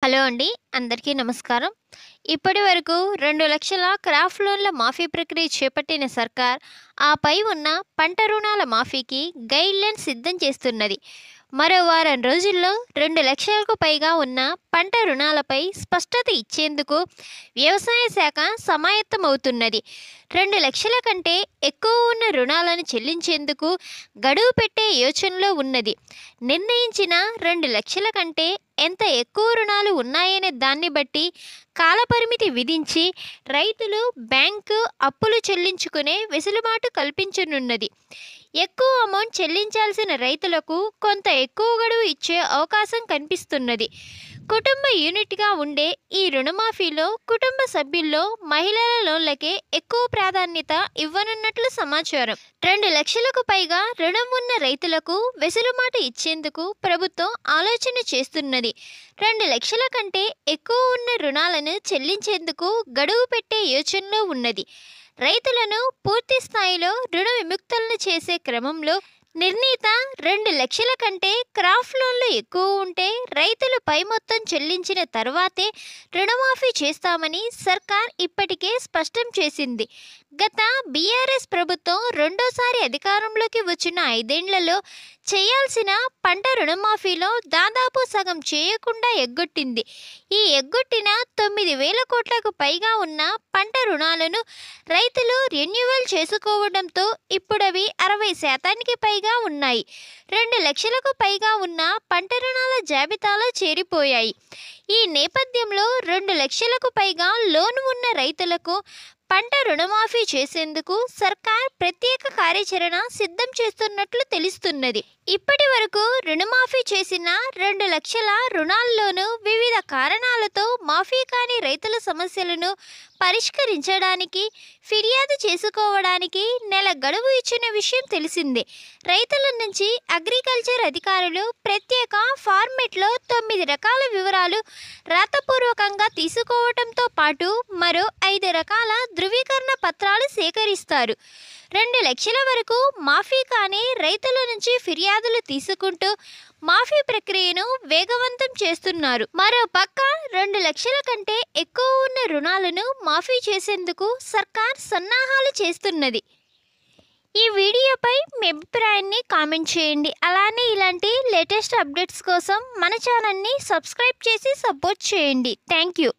Hello అండి. అందరికీ నమస్కారం. ఇప్పటి వరకు 2,00,000 క్రాఫ్ట్ లోన్ల మాఫీ ప్రక్రియ చేపట్టిన సర్కార్, ఆపై ఉన్న పంట రుణాల మాఫీకి గైడ్లైన్స్ సిద్ధం చేస్తున్నది. మరో వారం రోజుల్లో 2,00,000కు పైగా ఉన్న పంట రుణాలపై స్పష్టత ఇచ్చేందుకు వ్యవసాయ శాఖ సమాయత్తమవుతున్నది. 2,00,000 కంటే ఎక్కువ ఉన్న రుణాలను చెల్లించేందుకు గడువు పెట్టే యోచనలో ఉన్నది. నిర్ణయించిన 2,00,000 కంటే ఎంత ఎక్కువ రుణాలు ఉన్నాయనే దాన్ని బట్టి కాలపరిమితి విధించి రైతులు బ్యాంకు అప్పులు చెల్లించుకునే వెసులుబాటు కల్పించనున్నది. ఎక్కువ అమౌంట్ చెల్లించాల్సిన రైతులకు కొంత ఎక్కువ గడువు ఇచ్చే అవకాశం కనిపిస్తున్నది. కుటుంబ యూనిట్గా ఉండే ఈ రుణమాఫీలో కుటుంబ సభ్యుల్లో మహిళల లోన్లకే ఎక్కువ ప్రాధాన్యత ఇవ్వనున్నట్లు సమాచారం. 2,00,000కు పైగా రుణం ఉన్న రైతులకు వెసులుబాటు ఇచ్చేందుకు ప్రభుత్వం ఆలోచన చేస్తున్నది. 2,00,000 కంటే ఎక్కువ ఉన్న రుణాలను చెల్లించేందుకు గడువు పెట్టే యోచనలో ఉన్నది. రైతులను పూర్తి స్థాయిలో రుణ విముక్తులను చేసే క్రమంలో నిర్ణీత 2,00,000 కంటే క్రాఫ్ట్ లోన్లు ఎక్కువ ఉంటే రైతులు పై మొత్తం చెల్లించిన తర్వాతే రుణమాఫీ చేస్తామని సర్కార్ ఇప్పటికే స్పష్టం చేసింది. గత బీఆర్ఎస్ ప్రభుత్వం రెండోసారి అధికారంలోకి వచ్చిన 5 ఏళ్లలో చేయాల్సిన పంట రుణమాఫీలో దాదాపు సగం చేయకుండా ఎగ్గొట్టింది. ఈ ఎగ్గొట్టిన 9,000 కోట్లకు పైగా ఉన్న పంట రుణాలను రైతులు రెన్యువల్ చేసుకోవడంతో ఇప్పుడవి 60% పైగా ఉన్నాయి. 2,00,000కు పైగా ఉన్న పంట రుణాల జాబితాలో చేరిపోయాయి. ఈ నేపథ్యంలో 2,00,000కు పైగా లోన్ ఉన్న రైతులకు పంట రుణమాఫీ చేసేందుకు సర్కార్ ప్రత్యేక కార్యాచరణ సిద్ధం చేస్తున్నట్లు తెలుస్తున్నది. ఇప్పటి వరకు రుణమాఫీ చేసిన 2,00,000 రుణాల్లోనూ వివిధ కారణాలతో మాఫీ కాని రైతుల సమస్యలను పరిష్కరించడానికి ఫిర్యాదు చేసుకోవడానికి నెల గడువు ఇచ్చిన విషయం తెలిసిందే. రైతుల నుంచి అగ్రికల్చర్ అధికారులు ప్రత్యేక ఫార్మెట్లో 9 రకాల వివరాలు రాతపూర్వకంగా తీసుకోవడంతో పాటు మరో 5 రకాల ధృవీకరణ పత్రాలు సేకరిస్తారు. 2,00,000 వరకు మాఫీ కాని రైతుల నుంచి ఫిర్యాదులు తీసుకుంటూ మాఫీ ప్రక్రియను వేగవంతం చేస్తున్నారు. మరో పక్క 2,00,000 కంటే ఎక్కువ ఉన్న రుణాలను మాఫీ చేసేందుకు సర్కార్ సన్నాహాలు చేస్తున్నది. ఈ వీడియోపై మీ అభిప్రాయాన్ని కామెంట్ చేయండి. అలానే ఇలాంటి లేటెస్ట్ అప్డేట్స్ కోసం మన ఛానల్ని సబ్స్క్రైబ్ చేసి సపోర్ట్ చేయండి. Thank you.